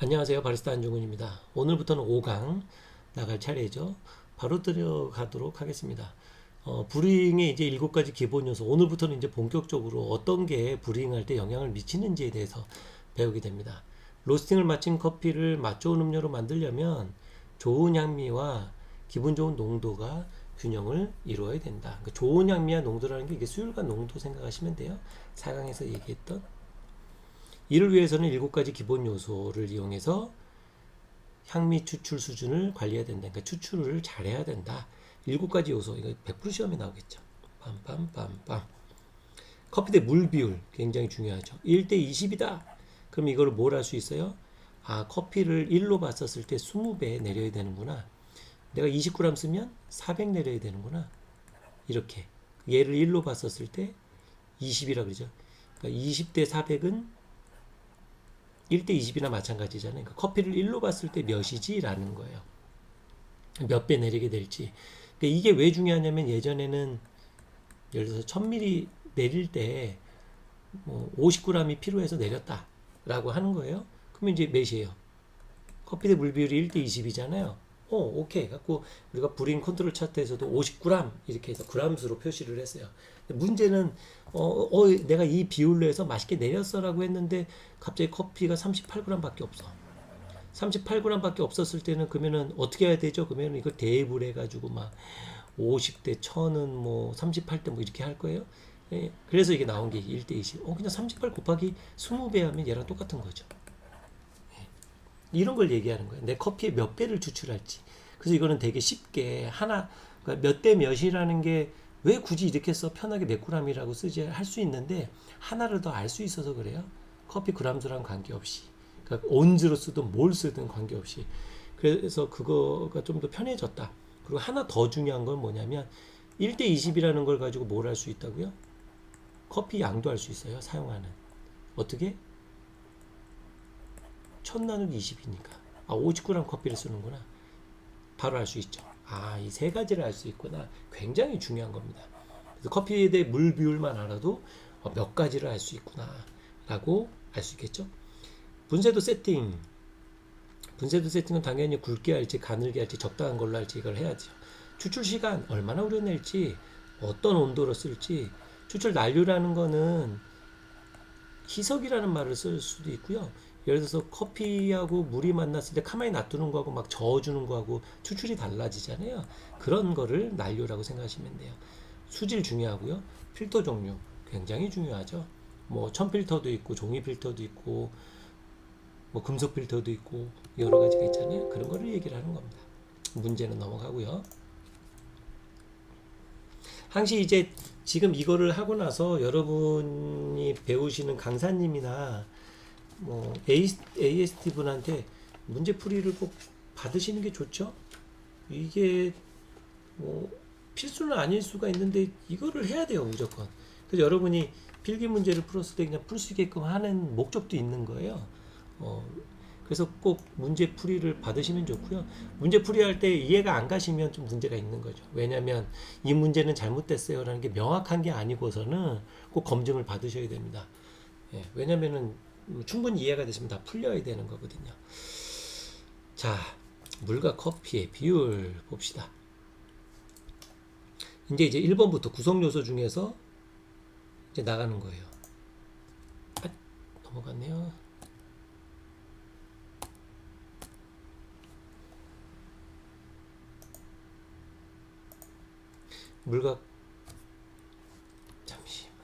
안녕하세요. 바리스타 안중근입니다. 오늘부터는 5강 나갈 차례죠. 바로 들어가도록 하겠습니다. 브루잉의 이제 7가지 기본 요소. 오늘부터는 이제 본격적으로 어떤 게 브루잉할 때 영향을 미치는지에 대해서 배우게 됩니다. 로스팅을 마친 커피를 맛 좋은 음료로 만들려면 좋은 향미와 기분 좋은 농도가 균형을 이루어야 된다. 그러니까 좋은 향미와 농도라는 게 이게 수율과 농도 생각하시면 돼요. 4강에서 얘기했던 이를 위해서는 7가지 기본 요소를 이용해서 향미 추출 수준을 관리해야 된다. 그러니까 추출을 잘해야 된다. 7가지 요소, 이거 100% 시험에 나오겠죠. 빰빰빰빰. 커피 대 물 비율 굉장히 중요하죠. 1대 20이다. 그럼 이거를 뭘 할 수 있어요? 아, 커피를 1로 봤었을 때 20배 내려야 되는구나. 내가 20g 쓰면 400 내려야 되는구나. 이렇게. 얘를 1로 봤었을 때 20이라 그러죠. 그러니까 20대 400은 1대 20이나 마찬가지잖아요. 그러니까 커피를 1로 봤을 때 몇이지? 라는 거예요. 몇 배 내리게 될지. 그러니까 이게 왜 중요하냐면 예전에는 예를 들어서 1000ml 내릴 때 뭐 50g이 필요해서 내렸다 라고 하는 거예요. 그러면 이제 몇이에요? 커피 대 물 비율이 1대 20이잖아요. 오케이. 갖고 우리가 브루잉 컨트롤 차트에서도 50g 이렇게 해서 g수로 표시를 했어요. 문제는 내가 이 비율로 해서 맛있게 내렸어라고 했는데 갑자기 커피가 38g밖에 없어. 38g밖에 없었을 때는 그러면은 어떻게 해야 되죠? 그러면 이거 대입을 해가지고 막 50대 1000은 뭐 38대 뭐 이렇게 할 거예요. 예, 그래서 이게 나온 게 1대 20. 그냥 38 곱하기 20배 하면 얘랑 똑같은 거죠. 이런 걸 얘기하는 거예요. 내 커피에 몇 배를 추출할지. 그래서 이거는 되게 쉽게 하나, 그러니까 몇 대 몇이라는 게 왜 굳이 이렇게 써 편하게 몇 g이라고 쓰지 할 수 있는데 하나를 더 알 수 있어서 그래요. 커피 g수랑 관계없이. 그러니까 온즈로 쓰든 뭘 쓰든 관계없이. 그래서 그거가 좀 더 편해졌다. 그리고 하나 더 중요한 건 뭐냐면 1대 20이라는 걸 가지고 뭘 할 수 있다고요? 커피 양도 할 수 있어요. 사용하는. 어떻게? 1000 나누기 20이니까. 50g 커피를 쓰는구나. 바로 알 수 있죠. 이 세 가지를 알 수 있구나. 굉장히 중요한 겁니다. 그래서 커피에 대해 물 비율만 알아도 몇 가지를 알 수 있구나. 라고 알 수 있겠죠. 분쇄도 세팅. 분쇄도 세팅은 당연히 굵게 할지, 가늘게 할지, 적당한 걸로 할지 이걸 해야죠. 추출 시간, 얼마나 우려낼지, 어떤 온도로 쓸지, 추출 난류라는 거는 희석이라는 말을 쓸 수도 있고요. 예를 들어서 커피하고 물이 만났을 때 가만히 놔두는 거하고 막 저어주는 거하고 추출이 달라지잖아요. 그런 거를 난류라고 생각하시면 돼요. 수질 중요하고요. 필터 종류 굉장히 중요하죠. 뭐 천필터도 있고 종이 필터도 있고 뭐 금속 필터도 있고 여러 가지가 있잖아요. 그런 거를 얘기를 하는 겁니다. 문제는 넘어가고요. 항시 이제 지금 이거를 하고 나서 여러분이 배우시는 강사님이나 뭐 AST 분한테 문제풀이를 꼭 받으시는 게 좋죠. 이게 뭐 필수는 아닐 수가 있는데 이거를 해야 돼요, 무조건. 그래서 여러분이 필기 문제를 풀었을 때 그냥 풀 수 있게끔 하는 목적도 있는 거예요. 그래서 꼭 문제풀이를 받으시면 좋고요. 문제풀이 할 때 이해가 안 가시면 좀 문제가 있는 거죠. 왜냐하면 이 문제는 잘못됐어요라는 게 명확한 게 아니고서는 꼭 검증을 받으셔야 됩니다. 왜냐면은 충분히 이해가 되시면 다 풀려야 되는 거거든요. 자, 물과 커피의 비율 봅시다. 이제 1번부터 구성 요소 중에서 이제 나가는 거예요. 넘어갔네요. 물과 잠시만요.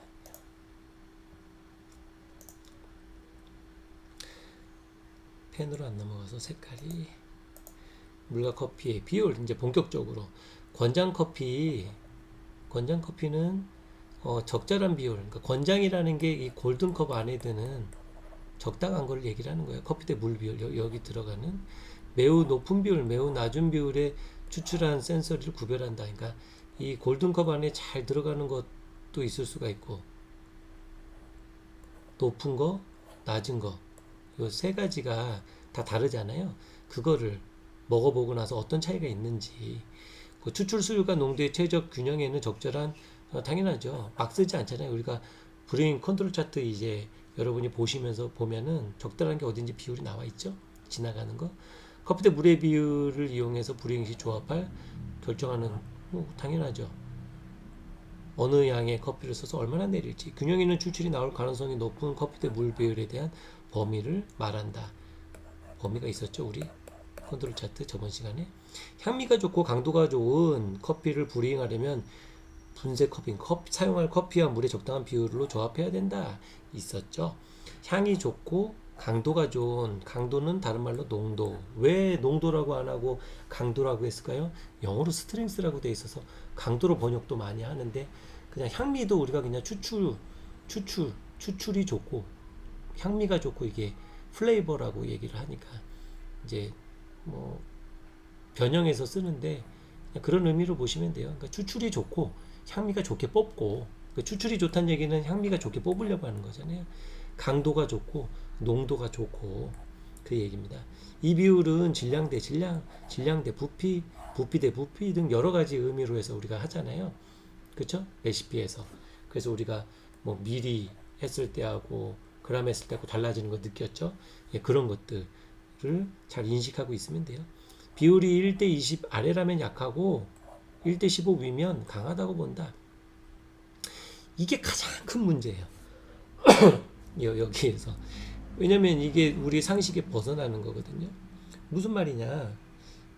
펜으로 안 넘어가서 색깔이 물과 커피의 비율 이제 본격적으로 권장 커피는 적절한 비율. 그러니까 권장이라는 게 이 골든컵 안에 드는 적당한 걸 얘기를 하는 거예요. 커피 대 물 비율 여기 들어가는 매우 높은 비율, 매우 낮은 비율에 추출한 센서리를 구별한다. 그러니까 이 골든컵 안에 잘 들어가는 것도 있을 수가 있고 높은 거, 낮은 거 이 세 가지가 다 다르잖아요. 그거를 먹어보고 나서 어떤 차이가 있는지 그 추출 수율과 농도의 최적 균형에는 적절한 당연하죠. 막 쓰지 않잖아요. 우리가 브루잉 컨트롤 차트 이제 여러분이 보시면서 보면은 적절한 게 어딘지 비율이 나와 있죠. 지나가는 거. 커피 대 물의 비율을 이용해서 불이행 시 조합할 결정하는 뭐 당연하죠. 어느 양의 커피를 써서 얼마나 내릴지 균형 있는 추출이 나올 가능성이 높은 커피 대 물 비율에 대한 범위를 말한다. 범위가 있었죠, 우리 컨트롤 차트 저번 시간에. 향미가 좋고 강도가 좋은 커피를 브루잉하려면 분쇄 커피, 사용할 커피와 물의 적당한 비율로 조합해야 된다 있었죠. 향이 좋고 강도가 좋은, 강도는 다른 말로 농도. 왜 농도라고 안 하고 강도라고 했을까요? 영어로 스트렝스라고 돼 있어서 강도로 번역도 많이 하는데, 그냥 향미도 우리가 그냥 추출이 좋고 향미가 좋고 이게 플레이버라고 얘기를 하니까 이제 뭐 변형해서 쓰는데 그런 의미로 보시면 돼요. 그러니까 추출이 좋고 향미가 좋게 뽑고, 그 추출이 좋다는 얘기는 향미가 좋게 뽑으려고 하는 거잖아요. 강도가 좋고 농도가 좋고 그 얘기입니다. 이 비율은 질량 대 질량, 질량 대 부피, 부피 대 부피 등 여러 가지 의미로 해서 우리가 하잖아요. 그렇죠? 레시피에서. 그래서 우리가 뭐 미리 했을 때하고 그램 했을 때하고 달라지는 거 느꼈죠? 예, 그런 것들을 잘 인식하고 있으면 돼요. 비율이 1대20 아래라면 약하고 1대15 위면 강하다고 본다. 이게 가장 큰 문제예요. 여기에서. 왜냐면 이게 우리 상식에 벗어나는 거거든요. 무슨 말이냐?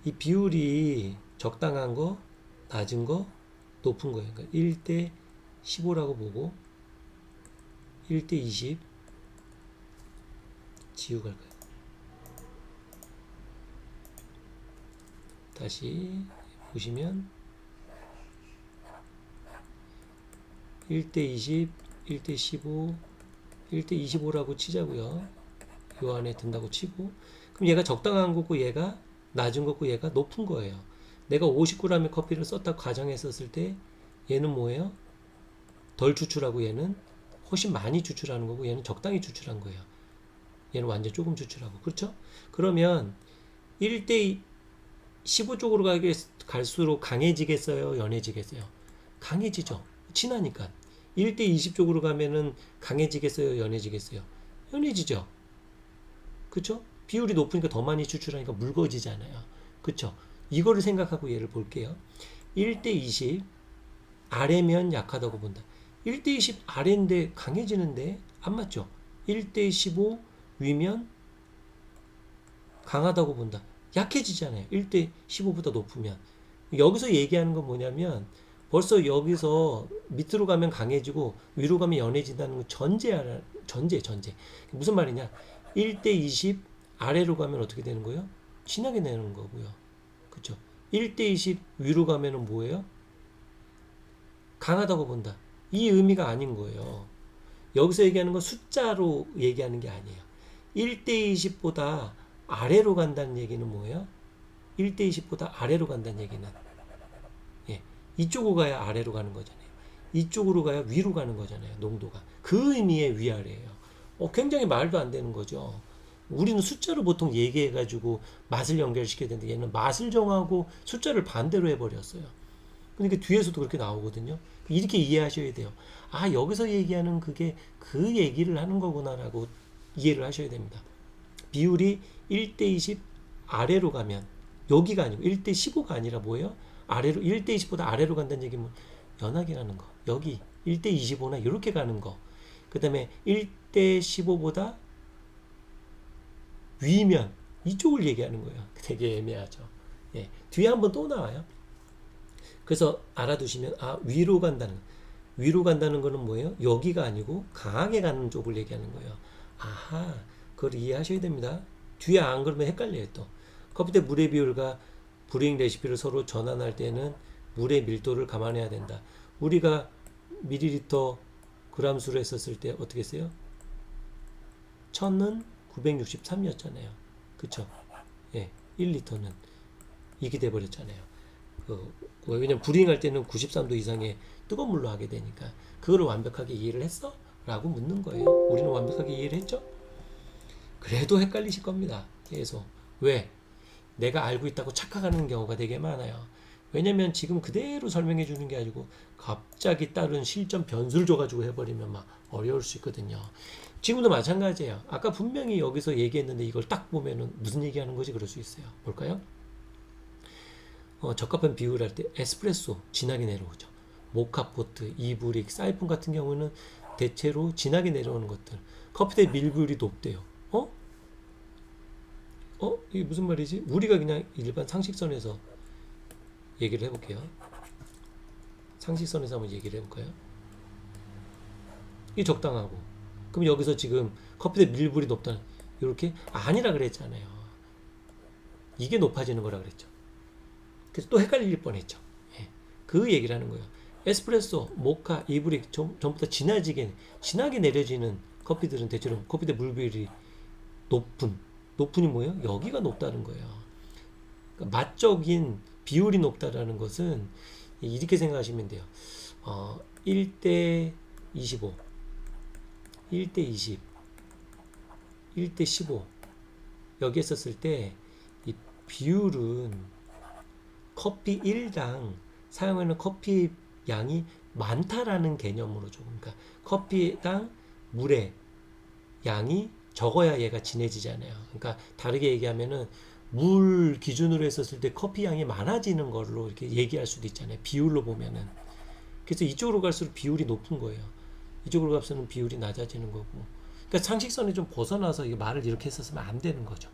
이 비율이 적당한 거, 낮은 거, 높은 거예요. 그러니까 1대15라고 보고 1대20 지우 갈까요? 다시 보시면 1대20, 1대15, 1대25라고 치자고요. 요 안에 든다고 치고, 그럼 얘가 적당한 거고 얘가 낮은 거고 얘가 높은 거예요. 내가 50g의 커피를 썼다고 가정했었을 때 얘는 뭐예요? 덜 추출하고 얘는 훨씬 많이 추출하는 거고 얘는 적당히 추출한 거예요. 얘는 완전 조금 추출하고. 그렇죠? 그러면 1대15 쪽으로 갈수록 강해지겠어요? 연해지겠어요? 강해지죠. 친하니까. 1대20 쪽으로 가면은 강해지겠어요? 연해지겠어요? 연해지죠. 그쵸? 비율이 높으니까 더 많이 추출하니까 묽어지잖아요. 그쵸? 이거를 생각하고 얘를 볼게요. 1대20 아래면 약하다고 본다. 1대20 아래인데 강해지는데 안 맞죠? 1대15 위면 강하다고 본다. 약해지잖아요. 1대15보다 높으면. 여기서 얘기하는 건 뭐냐면 벌써 여기서 밑으로 가면 강해지고 위로 가면 연해진다는 건 전제. 무슨 말이냐? 1대20 아래로 가면 어떻게 되는 거예요? 진하게 되는 거고요. 그쵸? 1대20 위로 가면은 뭐예요? 강하다고 본다. 이 의미가 아닌 거예요. 여기서 얘기하는 건 숫자로 얘기하는 게 아니에요. 1대20보다 아래로 간다는 얘기는 뭐예요? 1대20보다 아래로 간다는 얘기는 예, 이쪽으로 가야 아래로 가는 거잖아요. 이쪽으로 가야 위로 가는 거잖아요. 농도가. 그 의미의 위아래예요. 굉장히 말도 안 되는 거죠. 우리는 숫자로 보통 얘기해가지고 맛을 연결시켜야 되는데 얘는 맛을 정하고 숫자를 반대로 해버렸어요. 그러니까 뒤에서도 그렇게 나오거든요. 이렇게 이해하셔야 돼요. 아, 여기서 얘기하는 그게 그 얘기를 하는 거구나라고 이해를 하셔야 됩니다. 비율이 1대20 아래로 가면 여기가 아니고 1대15가 아니라 뭐예요? 아래로 1대20보다 아래로 간다는 얘기면 연하게 가는 거. 여기 1대25나 이렇게 가는 거. 그 다음에 1대15보다 위면 이쪽을 얘기하는 거예요. 되게 애매하죠. 예, 뒤에 한번 또 나와요. 그래서 알아두시면 위로 간다는 거는 뭐예요? 여기가 아니고 강하게 가는 쪽을 얘기하는 거예요. 아하, 그걸 이해하셔야 됩니다. 뒤에 안 그러면 헷갈려요. 또 커피 대 물의 비율과 브루잉 레시피를 서로 전환할 때는 물의 밀도를 감안해야 된다. 우리가 밀리리터 그람 수로 했었을 때 어떻게 했어요? 1000은 963이었잖아요. 그쵸? 예, 1리터는 이게 돼버렸잖아요. 왜냐면 브루잉 할 때는 93도 이상의 뜨거운 물로 하게 되니까 그거를 완벽하게 이해를 했어? 라고 묻는 거예요. 우리는 완벽하게 이해를 했죠? 그래도 헷갈리실 겁니다. 계속. 왜? 내가 알고 있다고 착각하는 경우가 되게 많아요. 왜냐면 지금 그대로 설명해 주는 게 아니고 갑자기 다른 실전 변수를 줘가지고 해버리면 막 어려울 수 있거든요. 지금도 마찬가지예요. 아까 분명히 여기서 얘기했는데 이걸 딱 보면은 무슨 얘기하는 거지 그럴 수 있어요. 볼까요? 적합한 비율 할 때 에스프레소 진하게 내려오죠. 모카포트, 이브릭, 사이폰 같은 경우는 대체로 진하게 내려오는 것들. 커피대 밀비율이 높대요. 이게 무슨 말이지? 우리가 그냥 일반 상식선에서 얘기를 해볼게요. 상식선에서 한번 얘기를 해볼까요? 이게 적당하고. 그럼 여기서 지금 커피대 밀비율이 높다는 이렇게 아니라 그랬잖아요. 이게 높아지는 거라 그랬죠. 그래서 또 헷갈릴 뻔했죠. 예. 그 얘기를 하는 거예요. 에스프레소, 모카, 이브릭 전부 다 진하게 내려지는 커피들은 대체로 커피대 물 비율이 높은이 뭐예요? 여기가 높다는 거예요. 그러니까 맛적인 비율이 높다라는 것은 이렇게 생각하시면 돼요. 1대 25, 1대 20, 1대 15 여기 했었을 때 이 비율은 커피 1당 사용하는 커피 양이 많다라는 개념으로 조금, 그러니까 커피당 물의 양이 적어야 얘가 진해지잖아요. 그러니까 다르게 얘기하면은 물 기준으로 했었을 때 커피 양이 많아지는 걸로 이렇게 얘기할 수도 있잖아요. 비율로 보면은. 그래서 이쪽으로 갈수록 비율이 높은 거예요. 이쪽으로 갈수록 비율이 낮아지는 거고. 그러니까 상식선에 좀 벗어나서 이 말을 이렇게 했었으면 안 되는 거죠.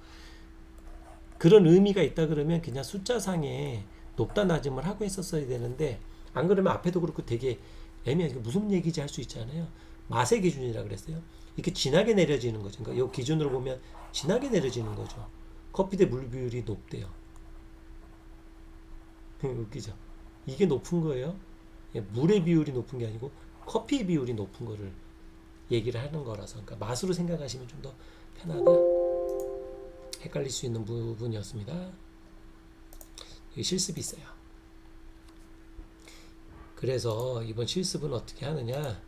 그런 의미가 있다 그러면 그냥 숫자상에 높다 낮음을 하고 했었어야 되는데, 안 그러면 앞에도 그렇고 되게 애매하게 무슨 얘기지 할 수 있잖아요. 맛의 기준이라 그랬어요. 이렇게 진하게 내려지는 거죠. 그러니까 이 기준으로 보면 진하게 내려지는 거죠. 커피 대 물 비율이 높대요. 웃기죠. 이게 높은 거예요. 물의 비율이 높은 게 아니고 커피 비율이 높은 거를 얘기를 하는 거라서, 그러니까 맛으로 생각하시면 좀 더 편하다. 헷갈릴 수 있는 부분이었습니다. 실습이 있어요. 그래서 이번 실습은 어떻게 하느냐?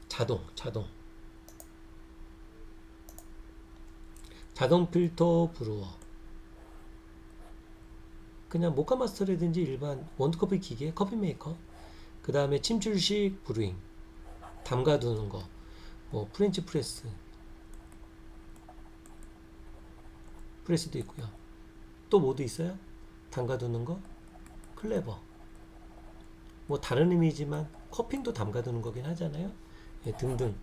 자동 필터 브루어, 그냥 모카 마스터라든지 일반 원두커피 기계, 커피 메이커, 그 다음에 침출식 브루잉, 담가두는 거, 뭐 프렌치 프레스도 있고요. 또 뭐도 있어요? 담가두는 거, 클레버, 뭐 다른 의미지만 커핑도 담가두는 거긴 하잖아요. 등등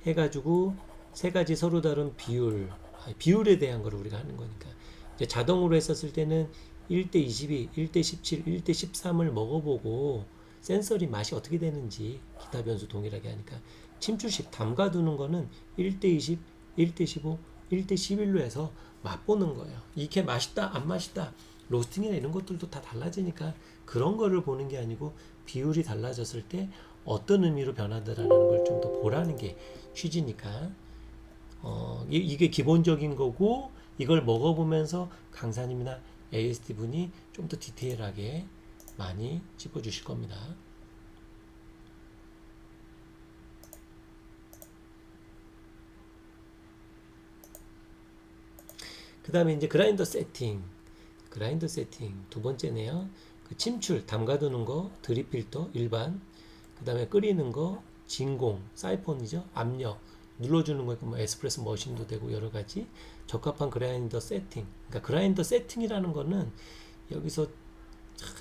해가지고 세 가지 서로 다른 비율에 대한 걸 우리가 하는 거니까, 이제 자동으로 했었을 때는 1대 22, 1대 17, 1대 13을 먹어보고 센서리 맛이 어떻게 되는지 기타 변수 동일하게 하니까, 침출식 담가두는 거는 1대 20, 1대 15, 1대 11로 해서 맛보는 거예요. 이게 맛있다 안 맛있다, 로스팅이나 이런 것들도 다 달라지니까 그런 거를 보는 게 아니고 비율이 달라졌을 때 어떤 의미로 변하더라는 걸 좀 더 보라는 게 취지니까, 이게 기본적인 거고, 이걸 먹어보면서 강사님이나 ASD 분이 좀 더 디테일하게 많이 짚어주실 겁니다. 그 다음에 이제 그라인더 세팅 두 번째네요. 그 침출 담가두는 거, 드립 필터 일반, 그 다음에 끓이는 거, 진공, 사이폰이죠. 압력 눌러주는 거, 뭐 에스프레소 머신도 되고 여러 가지 적합한 그라인더 세팅. 그러니까 그라인더 세팅이라는 거는 여기서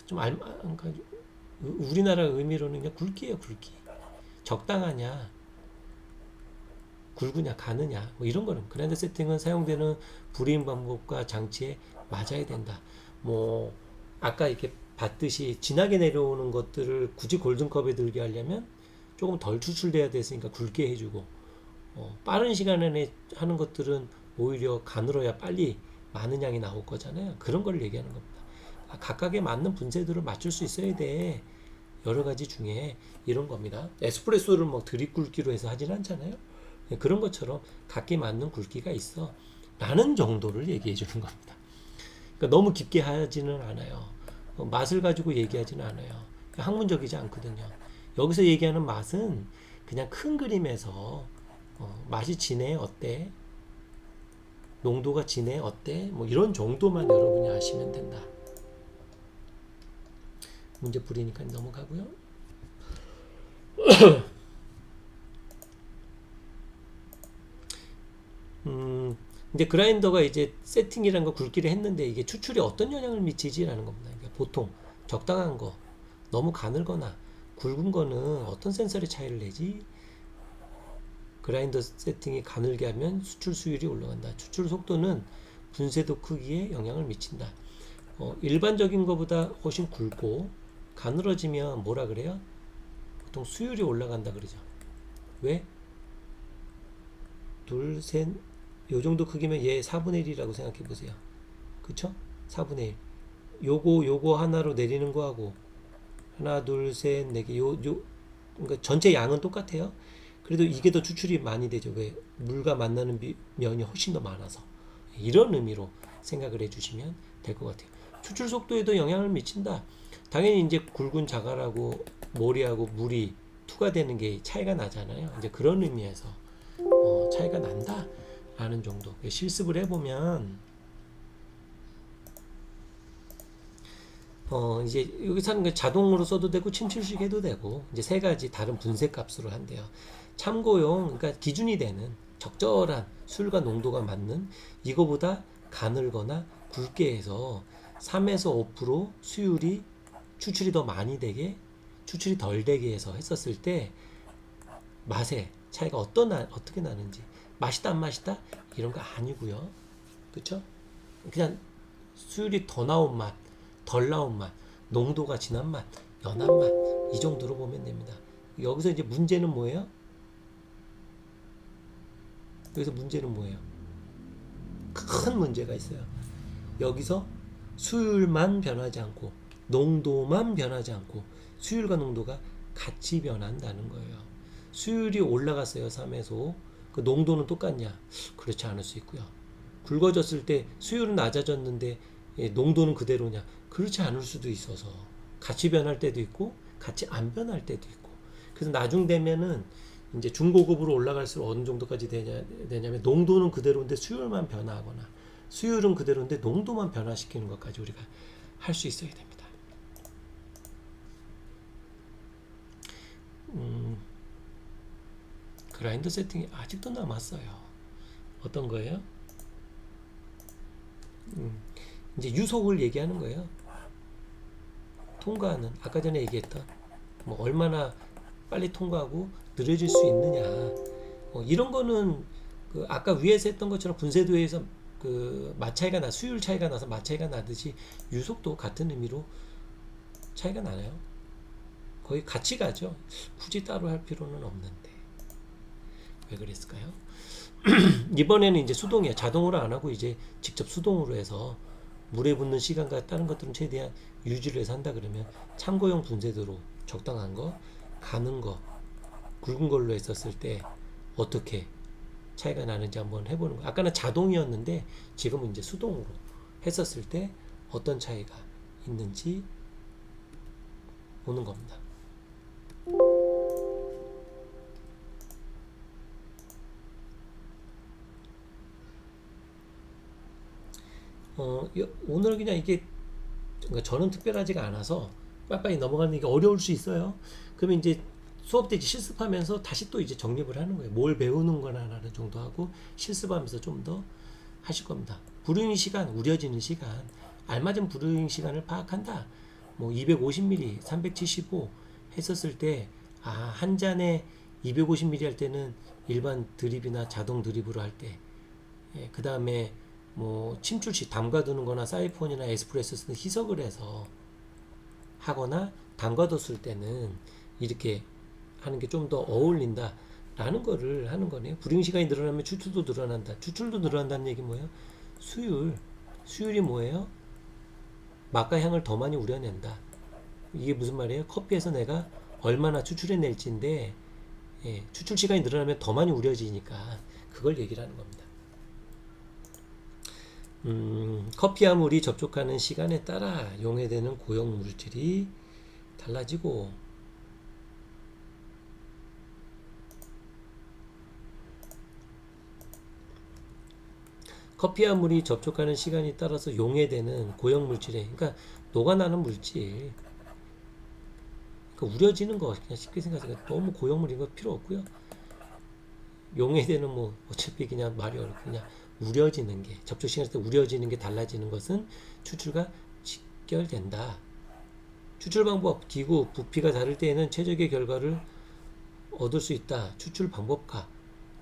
좀 그러니까 우리나라 의미로는 그냥 굵기예요, 굵기. 적당하냐, 굵으냐, 가느냐, 뭐 이런 거는 그라인더 세팅은 사용되는 브루잉 방법과 장치에 맞아야 된다. 뭐 아까 이렇게 봤듯이 진하게 내려오는 것들을 굳이 골든컵에 들게 하려면 조금 덜 추출돼야 됐으니까 굵게 해주고, 빠른 시간 안에 하는 것들은 오히려 가늘어야 빨리 많은 양이 나올 거잖아요. 그런 걸 얘기하는 겁니다. 각각에 맞는 분쇄도를 맞출 수 있어야 돼. 여러 가지 중에 이런 겁니다. 에스프레소를 뭐 드립 굵기로 해서 하진 않잖아요. 그런 것처럼 각기 맞는 굵기가 있어 라는 정도를 얘기해 주는 겁니다. 그러니까 너무 깊게 하지는 않아요. 맛을 가지고 얘기하지는 않아요. 학문적이지 않거든요. 여기서 얘기하는 맛은 그냥 큰 그림에서 맛이 진해 어때, 농도가 진해 어때, 뭐 이런 정도만 여러분이 아시면 된다. 문제 풀이니까 넘어가고요. 이제 그라인더가 이제 세팅이란 거 굵기를 했는데 이게 추출에 어떤 영향을 미치지라는 겁니다. 그러니까 보통 적당한 거, 너무 가늘거나 굵은 거는 어떤 센서리 차이를 내지? 그라인더 세팅이 가늘게 하면 수출 수율이 올라간다. 추출 속도는 분쇄도 크기에 영향을 미친다. 일반적인 것보다 훨씬 굵고 가늘어지면 뭐라 그래요? 보통 수율이 올라간다 그러죠. 왜? 둘, 셋, 요 정도 크기면 얘 4분의 1이라고 생각해 보세요. 그쵸? 4분의 1. 요거 하나로 내리는 거하고 하나, 둘, 셋, 네 개, 그러니까 전체 양은 똑같아요. 그래도 이게 더 추출이 많이 되죠. 왜? 물과 만나는 면이 훨씬 더 많아서. 이런 의미로 생각을 해주시면 될 것 같아요. 추출 속도에도 영향을 미친다. 당연히 이제 굵은 자갈하고 모리하고 물이 투과되는 게 차이가 나잖아요. 이제 그런 의미에서 차이가 난다 라는 정도. 실습을 해보면 이제 여기서 하는 게 자동으로 써도 되고 침출식 해도 되고 이제 세 가지 다른 분쇄 값으로 한대요. 참고용, 그러니까 기준이 되는 적절한 술과 농도가 맞는 이거보다 가늘거나 굵게 해서 3에서 5% 수율이 추출이 더 많이 되게 추출이 덜 되게 해서 했었을 때 맛의 차이가 어떻게 나는지 맛있다 안 맛있다 이런 거 아니고요. 그쵸? 그냥 수율이 더 나온 맛, 덜 나온 맛, 농도가 진한 맛, 연한 맛 이 정도로 보면 됩니다. 여기서 이제 문제는 뭐예요? 여기서 문제는 뭐예요? 큰 문제가 있어요. 여기서 수율만 변하지 않고 농도만 변하지 않고 수율과 농도가 같이 변한다는 거예요. 수율이 올라갔어요. 3에서 5. 그 농도는 똑같냐? 그렇지 않을 수 있고요. 굵어졌을 때 수율은 낮아졌는데 농도는 그대로냐? 그렇지 않을 수도 있어서 같이 변할 때도 있고 같이 안 변할 때도 있고. 그래서 나중 되면은 이제 중고급으로 올라갈수록 어느 정도까지 되냐면 농도는 그대로인데 수율만 변화하거나 수율은 그대로인데 농도만 변화시키는 것까지 우리가 할 수 있어야 됩니다. 그라인더 세팅이 아직도 남았어요. 어떤 거예요? 이제 유속을 얘기하는 거예요. 통과하는 아까 전에 얘기했던 뭐 얼마나 빨리 통과하고 느려질 수 있느냐 이런 거는 그 아까 위에서 했던 것처럼 분쇄도에서 그 맛 차이가 수율 차이가 나서 맛 차이가 나듯이 유속도 같은 의미로 차이가 나요. 거의 같이 가죠. 굳이 따로 할 필요는 없는데 왜 그랬을까요? 이번에는 이제 수동이야. 자동으로 안 하고 이제 직접 수동으로 해서 물에 붓는 시간과 다른 것들은 최대한 유지를 해서 한다 그러면 참고용 분쇄도로 적당한 거, 가는 거, 굵은 걸로 했었을 때 어떻게 차이가 나는지 한번 해보는 거. 아까는 자동이었는데 지금은 이제 수동으로 했었을 때 어떤 차이가 있는지 보는 겁니다. 오늘 그냥 이게 그러니까 저는 특별하지가 않아서 빨리빨리 넘어가는 게 어려울 수 있어요. 그러면 이제 수업 때 실습하면서 다시 또 이제 정립을 하는 거예요. 뭘 배우는 거나라는 정도 하고 실습하면서 좀 더 하실 겁니다. 브루잉 시간, 우려지는 시간, 알맞은 브루잉 시간을 파악한다. 뭐 250ml, 375 했었을 때 한 잔에 250ml 할 때는 일반 드립이나 자동 드립으로 할 때, 그 다음에 뭐 침출시 담가두는 거나 사이폰이나 에스프레소는 희석을 해서 하거나 담가뒀을 때는 이렇게 하는 게 좀 더 어울린다 라는 거를 하는 거네요. 브루잉 시간이 늘어나면 추출도 늘어난다. 추출도 늘어난다는 얘기 뭐예요? 수율이 뭐예요? 맛과 향을 더 많이 우려낸다. 이게 무슨 말이에요? 커피에서 내가 얼마나 추출해낼지인데 추출 시간이 늘어나면 더 많이 우려지니까 그걸 얘기를 하는 겁니다. 커피와 물이 접촉하는 시간에 따라 용해되는 고형 물질이 달라지고 커피와 물이 접촉하는 시간이 따라서 용해되는 고형 물질에 그러니까 녹아나는 물질 그러니까 우려지는 거 그냥 쉽게 생각하세요. 너무 고형물인 거 필요 없고요. 용해되는 뭐 어차피 그냥 말이 어렵고 그냥 우려지는 게 접촉 시간일 때 우려지는 게 달라지는 것은 추출과 직결된다. 추출 방법, 기구, 부피가 다를 때에는 최적의 결과를 얻을 수 있다. 추출 방법과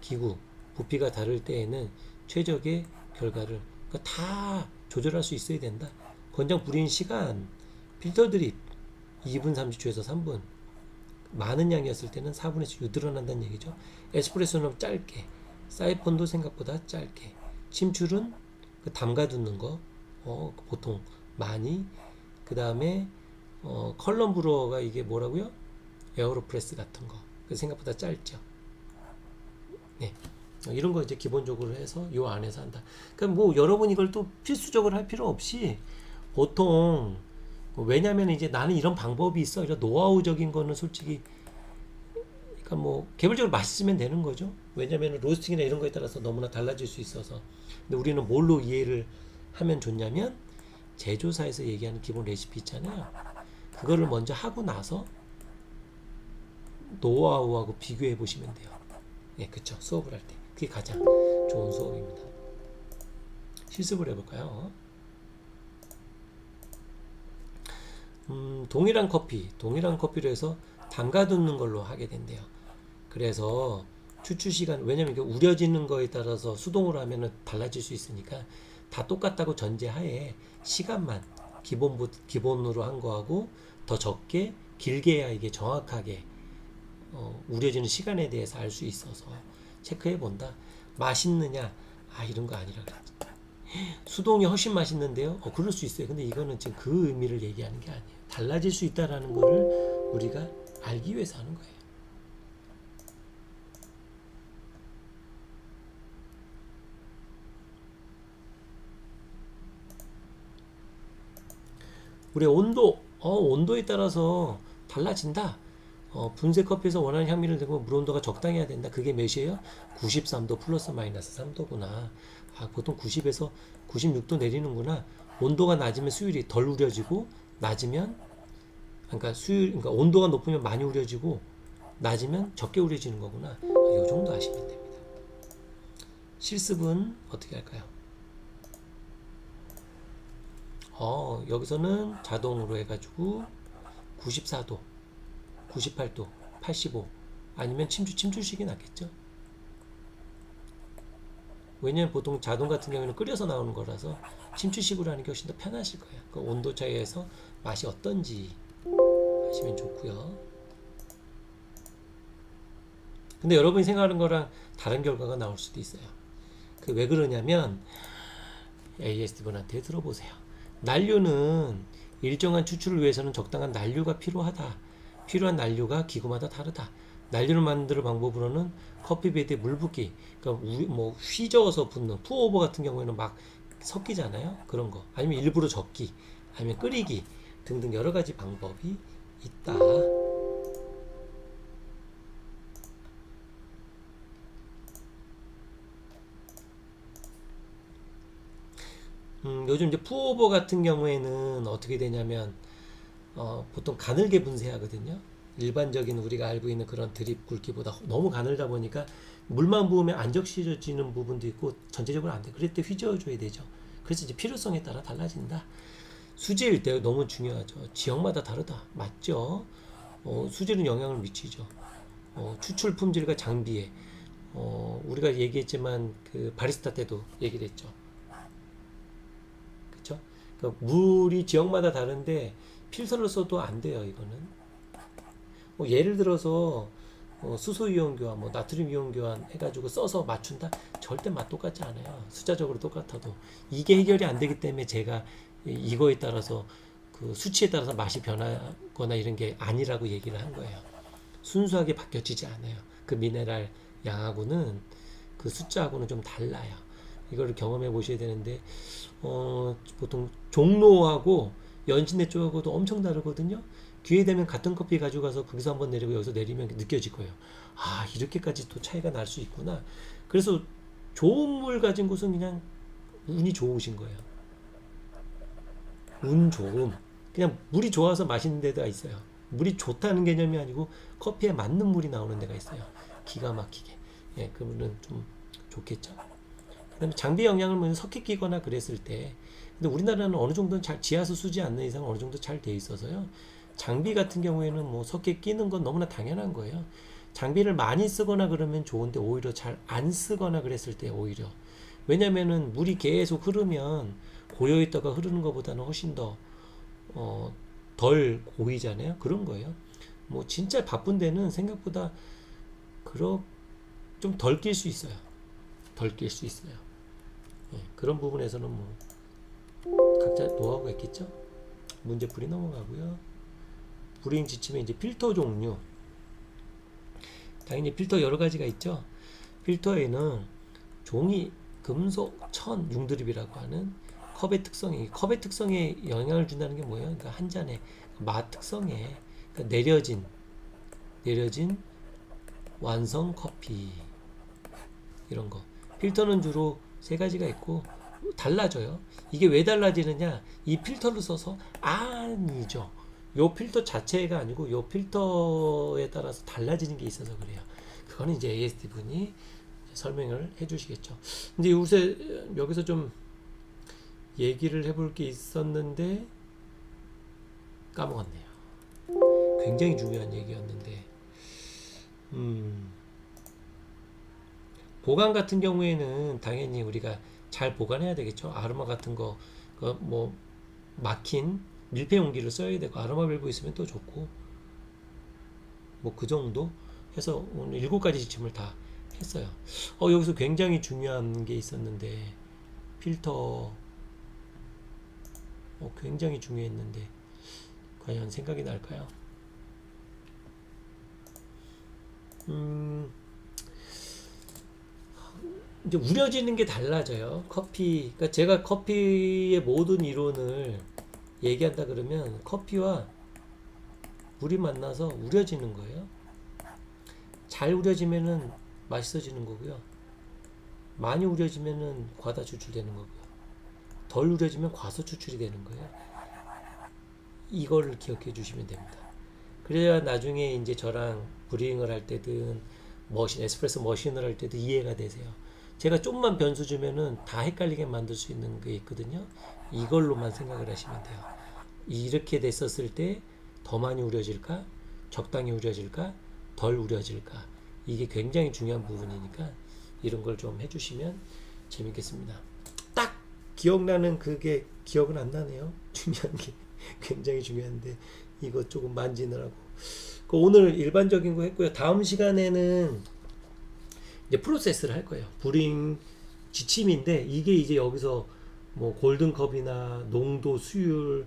기구, 부피가 다를 때에는 최적의 결과를 그러니까 다 조절할 수 있어야 된다. 권장 불인 시간, 필터 드립 2분 30초에서 3분. 많은 양이었을 때는 4분에서 6 늘어난다는 얘기죠. 에스프레소는 짧게, 사이펀도 생각보다 짧게. 침출은 그 담가두는 거, 보통 많이. 그 다음에 컬럼 브루어가 이게 뭐라고요? 에어로프레스 같은 거. 그 생각보다 짧죠. 네. 이런 거 이제 기본적으로 해서 요 안에서 한다. 그러니까 뭐 여러분 이걸 또 필수적으로 할 필요 없이 보통 왜냐면 이제 나는 이런 방법이 있어. 이런 노하우적인 거는 솔직히 그러니까 뭐 개별적으로 맛있으면 되는 거죠. 왜냐면 로스팅이나 이런 거에 따라서 너무나 달라질 수 있어서. 근데 우리는 뭘로 이해를 하면 좋냐면 제조사에서 얘기하는 기본 레시피 있잖아요. 그거를 먼저 하고 나서 노하우하고 비교해 보시면 돼요. 예, 그쵸. 수업을 할 때. 그게 가장 좋은 수업입니다. 실습을 해볼까요? 동일한 커피로 해서 담가두는 걸로 하게 된대요. 그래서 추출 시간, 왜냐면 이게 우려지는 거에 따라서 수동으로 하면은 달라질 수 있으니까 다 똑같다고 전제하에 시간만 기본으로 한 거하고 더 적게, 길게 해야 이게 정확하게 우려지는 시간에 대해서 알 수 있어서 체크해 본다. 맛있느냐? 이런 거 아니라 그랬지. 수동이 훨씬 맛있는데요? 그럴 수 있어요. 근데 이거는 지금 그 의미를 얘기하는 게 아니에요. 달라질 수 있다라는 거를 우리가 알기 위해서 하는 거예요. 우리 온도에 따라서 달라진다. 분쇄 커피에서 원하는 향미를 내고 물 온도가 적당해야 된다. 그게 몇이에요? 93도 플러스 마이너스 3도구나. 보통 90에서 96도 내리는구나. 온도가 낮으면 수율이 덜 우려지고 낮으면 그러니까 온도가 높으면 많이 우려지고 낮으면 적게 우려지는 거구나. 이 정도 아시면 됩니다. 실습은 어떻게 할까요? 여기서는 자동으로 해가지고 94도, 98도, 85 아니면 침출식이 낫겠죠. 왜냐면 보통 자동 같은 경우에는 끓여서 나오는 거라서 침출식으로 하는 게 훨씬 더 편하실 거예요. 그 온도 차이에서 맛이 어떤지 하시면 좋고요. 근데 여러분이 생각하는 거랑 다른 결과가 나올 수도 있어요. 그 왜 그러냐면 AS분한테 들어보세요. 난류는 일정한 추출을 위해서는 적당한 난류가 필요하다. 필요한 난류가 기구마다 다르다. 난류를 만드는 방법으로는 커피베드에 물 붓기, 그러니까 뭐 휘저어서 붓는 푸어오버 같은 경우에는 막 섞이잖아요. 그런 거. 아니면 일부러 적기, 아니면 끓이기 등등 여러 가지 방법이 있다. 요즘 이제 푸어오버 같은 경우에는 어떻게 되냐면 보통 가늘게 분쇄하거든요. 일반적인 우리가 알고 있는 그런 드립 굵기보다 너무 가늘다 보니까 물만 부으면 안 적셔지는 부분도 있고 전체적으로 안 돼. 그럴 때 휘저어줘야 되죠. 그래서 이제 필요성에 따라 달라진다. 수질일 때 너무 중요하죠. 지역마다 다르다. 맞죠? 수질은 영향을 미치죠. 추출 품질과 장비에 우리가 얘기했지만 그 바리스타 때도 얘기를 했죠. 그쵸? 그러니까 물이 지역마다 다른데 필터를 써도 안 돼요. 이거는 예를 들어서 수소 이온 교환, 나트륨 이온 교환 해가지고 써서 맞춘다? 절대 맛 똑같지 않아요. 숫자적으로 똑같아도 이게 해결이 안 되기 때문에 제가 이거에 따라서 그 수치에 따라서 맛이 변하거나 이런 게 아니라고 얘기를 한 거예요. 순수하게 바뀌어지지 않아요. 그 미네랄 양하고는 그 숫자하고는 좀 달라요. 이거를 경험해 보셔야 되는데 보통 종로하고 연신내 쪽하고도 엄청 다르거든요. 기회 되면 같은 커피 가지고 가서 거기서 한번 내리고 여기서 내리면 느껴질 거예요. 이렇게까지 또 차이가 날 수 있구나. 그래서 좋은 물 가진 곳은 그냥 운이 좋으신 거예요. 운 좋음. 그냥 물이 좋아서 마시는 데가 있어요. 물이 좋다는 개념이 아니고 커피에 맞는 물이 나오는 데가 있어요. 기가 막히게. 예, 그러면 좀 좋겠죠. 그다음에 장비 영향을 뭐 석회 끼거나 그랬을 때, 근데 우리나라는 어느 정도는 잘 지하수 쓰지 않는 이상 어느 정도 잘 돼 있어서요. 장비 같은 경우에는 뭐 석회 끼는 건 너무나 당연한 거예요. 장비를 많이 쓰거나 그러면 좋은데 오히려 잘 안 쓰거나 그랬을 때 오히려, 왜냐면은 물이 계속 흐르면 고여 있다가 흐르는 것보다는 훨씬 더 덜 고이잖아요. 그런 거예요. 뭐 진짜 바쁜 데는 생각보다 그렇 좀 덜 낄 수 있어요. 덜 낄 수 있어요. 예, 그런 부분에서는 뭐 각자 노하우가 있겠죠. 문제풀이 넘어가고요. 브루잉 지침에 이제 필터 종류, 당연히 필터 여러 가지가 있죠. 필터에는 종이, 금속, 천, 융드립이라고 하는 컵의 특성에 영향을 준다는 게 뭐예요? 그러니까 한 잔의 맛 특성에, 그러니까 내려진 완성 커피, 이런 거. 필터는 주로 세 가지가 있고 달라져요. 이게 왜 달라지느냐? 이 필터를 써서 아니죠. 요 필터 자체가 아니고 요 필터에 따라서 달라지는 게 있어서 그래요. 그거는 이제 ASD 분이 설명을 해주시겠죠. 근데 요새 여기서 좀 얘기를 해볼 게 있었는데 까먹었네요. 굉장히 중요한 얘기였는데, 보관 같은 경우에는 당연히 우리가 잘 보관해야 되겠죠. 아로마 같은 거, 뭐 막힌 밀폐 용기를 써야 되고, 아로마 밸브 있으면 또 좋고, 뭐 그 정도 해서 오늘 7가지 지침을 다 했어요. 여기서 굉장히 중요한 게 있었는데, 필터 굉장히 중요했는데 과연 생각이 날까요? 이제 우려지는 게 달라져요. 그러니까 제가 커피의 모든 이론을 얘기한다 그러면 커피와 물이 만나서 우려지는 거예요. 잘 우려지면은 맛있어지는 거고요. 많이 우려지면은 과다 추출되는 거고요. 덜 우려지면 과소 추출이 되는 거예요. 이거를 기억해 주시면 됩니다. 그래야 나중에 이제 저랑 브리잉을 할 때든 에스프레소 머신을 할 때도 이해가 되세요. 제가 좀만 변수 주면은 다 헷갈리게 만들 수 있는 게 있거든요. 이걸로만 생각을 하시면 돼요. 이렇게 됐었을 때 더 많이 우려질까? 적당히 우려질까? 덜 우려질까? 이게 굉장히 중요한 부분이니까 이런 걸 좀 해주시면 재밌겠습니다. 딱 기억나는 그게 기억은 안 나네요. 중요한 게 굉장히 중요한데 이거 조금 만지느라고. 오늘 일반적인 거 했고요. 다음 시간에는 이제 프로세스를 할 거예요. 브링 지침인데 이게 이제 여기서 뭐 골든컵이나 농도, 수율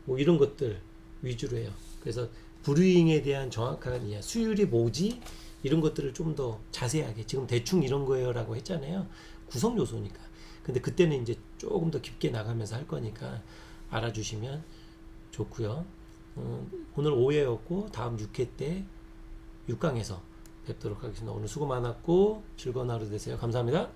뭐 이런 것들 위주로 해요. 그래서 브루잉에 대한 정확한 이해, 수율이 뭐지? 이런 것들을 좀 더 자세하게, 지금 대충 이런 거예요 라고 했잖아요. 구성 요소니까. 근데 그때는 이제 조금 더 깊게 나가면서 할 거니까 알아주시면 좋고요. 오늘 5회였고 다음 6회 때 6강에서 뵙도록 하겠습니다. 오늘 수고 많았고 즐거운 하루 되세요. 감사합니다.